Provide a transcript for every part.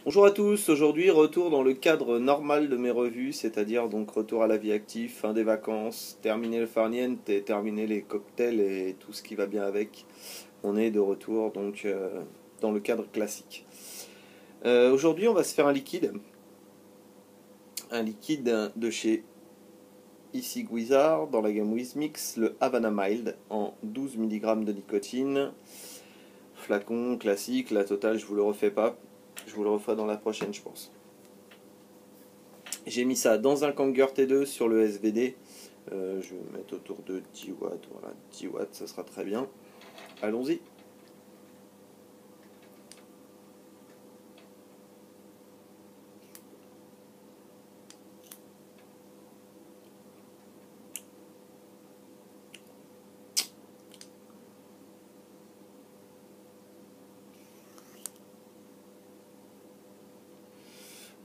Bonjour à tous, aujourd'hui retour dans le cadre normal de mes revues, c'est-à-dire donc retour à la vie active, fin des vacances, terminer le farniente et terminer les cocktails et tout ce qui va bien avec. On est de retour donc dans le cadre classique. Aujourd'hui on va se faire un liquide de chez Issey Guisard dans la gamme Wizmix, le Havana Mild en 12 mg de nicotine. Flacon classique, la totale je vous le refais pas. Je vous le referai dans la prochaine, je pense. J'ai mis ça dans un Kanger T2 sur le SVD. Je vais mettre autour de 10 watts. Voilà, 10 watts, ça sera très bien. Allons-y.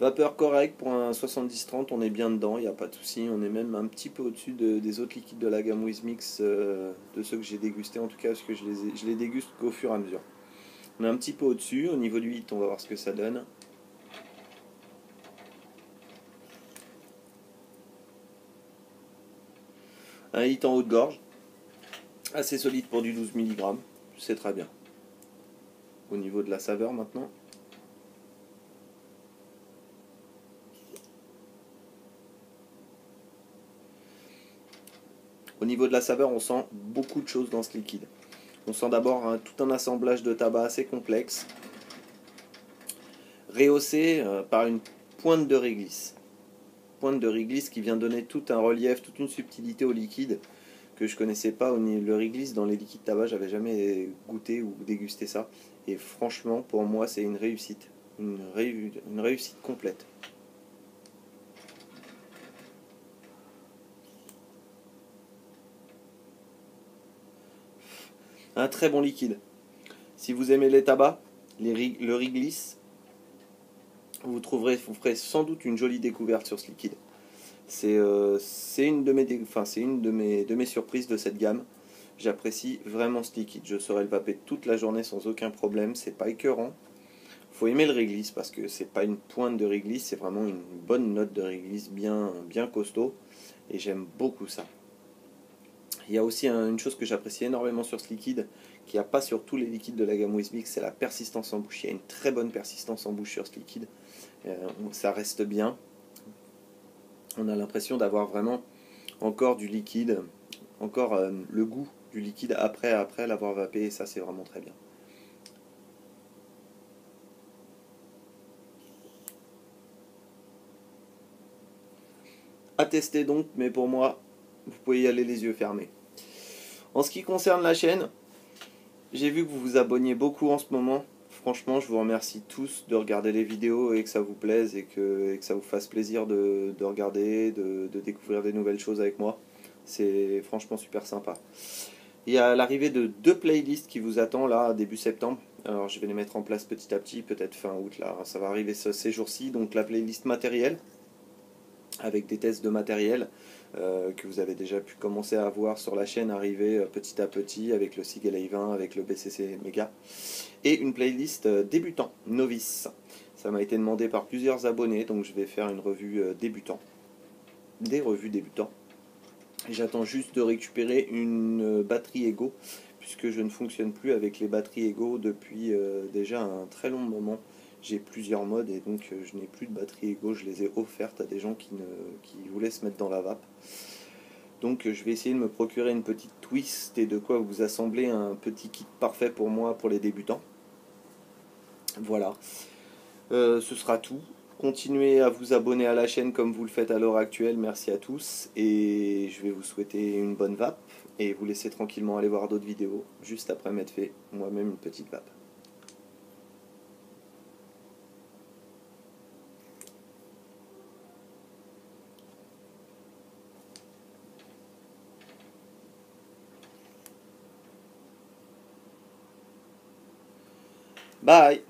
Vapeur correcte pour un 70-30, on est bien dedans, il n'y a pas de souci. On est même un petit peu au-dessus des autres liquides de la gamme Wizmix, de ceux que j'ai dégustés en tout cas, parce que je les déguste qu'au fur et à mesure. On est un petit peu au-dessus, au niveau du 8, on va voir ce que ça donne. Un hit en haut de gorge, assez solide pour du 12 mg, c'est très bien. Au niveau de la saveur maintenant. Au niveau de la saveur, on sent beaucoup de choses dans ce liquide. On sent d'abord tout un assemblage de tabac assez complexe, rehaussé par une pointe de réglisse. Pointe de réglisse qui vient donner tout un relief, toute une subtilité au liquide que je connaissais pas. Le réglisse dans les liquides tabac, j'avais jamais goûté ou dégusté ça. Et franchement, pour moi, c'est une réussite. Une réussite complète. Un très bon liquide. Si vous aimez les tabacs, le réglisse, vous ferez sans doute une jolie découverte sur ce liquide. C'est une de mes surprises de cette gamme. J'apprécie vraiment ce liquide. Je saurais le vaper toute la journée sans aucun problème. C'est pas écœurant. Faut aimer le réglisse parce que c'est pas une pointe de réglisse, c'est vraiment une bonne note de réglisse bien costaud. Et j'aime beaucoup ça. Il y a aussi une chose que j'apprécie énormément sur ce liquide, qu'il n'y a pas sur tous les liquides de la gamme Wizmix, c'est la persistance en bouche. Il y a une très bonne persistance en bouche sur ce liquide. Ça reste bien. On a l'impression d'avoir vraiment encore du liquide, encore le goût du liquide après l'avoir vapé, et ça c'est vraiment très bien. À tester donc, mais pour moi, vous pouvez y aller les yeux fermés. En ce qui concerne la chaîne, j'ai vu que vous vous abonniez beaucoup en ce moment. Franchement, je vous remercie tous de regarder les vidéos et que ça vous plaise et que ça vous fasse plaisir de regarder, de découvrir des nouvelles choses avec moi. C'est franchement super sympa. Il y a l'arrivée de 2 playlists qui vous attend là début septembre. Alors je vais les mettre en place petit à petit, peut-être fin août là. Ça va arriver ces jours-ci. Donc la playlist matérielle avec des tests de matériel que vous avez déjà pu commencer à voir sur la chaîne arriver petit à petit avec le Sigel A20, avec le BCC Mega. Et une playlist débutant, novice. Ça m'a été demandé par plusieurs abonnés, donc je vais faire une revue débutant. Des revues débutants. J'attends juste de récupérer une batterie Ego, puisque je ne fonctionne plus avec les batteries Ego depuis déjà un très long moment. J'ai plusieurs modes et donc je n'ai plus de batterie Ego, je les ai offertes à des gens qui voulaient se mettre dans la vape. Donc je vais essayer de me procurer une petite twist et de quoi vous assembler un petit kit parfait pour moi, pour les débutants. Voilà, ce sera tout. Continuez à vous abonner à la chaîne comme vous le faites à l'heure actuelle, merci à tous, et je vais vous souhaiter une bonne vape, et vous laisser tranquillement aller voir d'autres vidéos, juste après m'être fait moi-même une petite vape. Bye!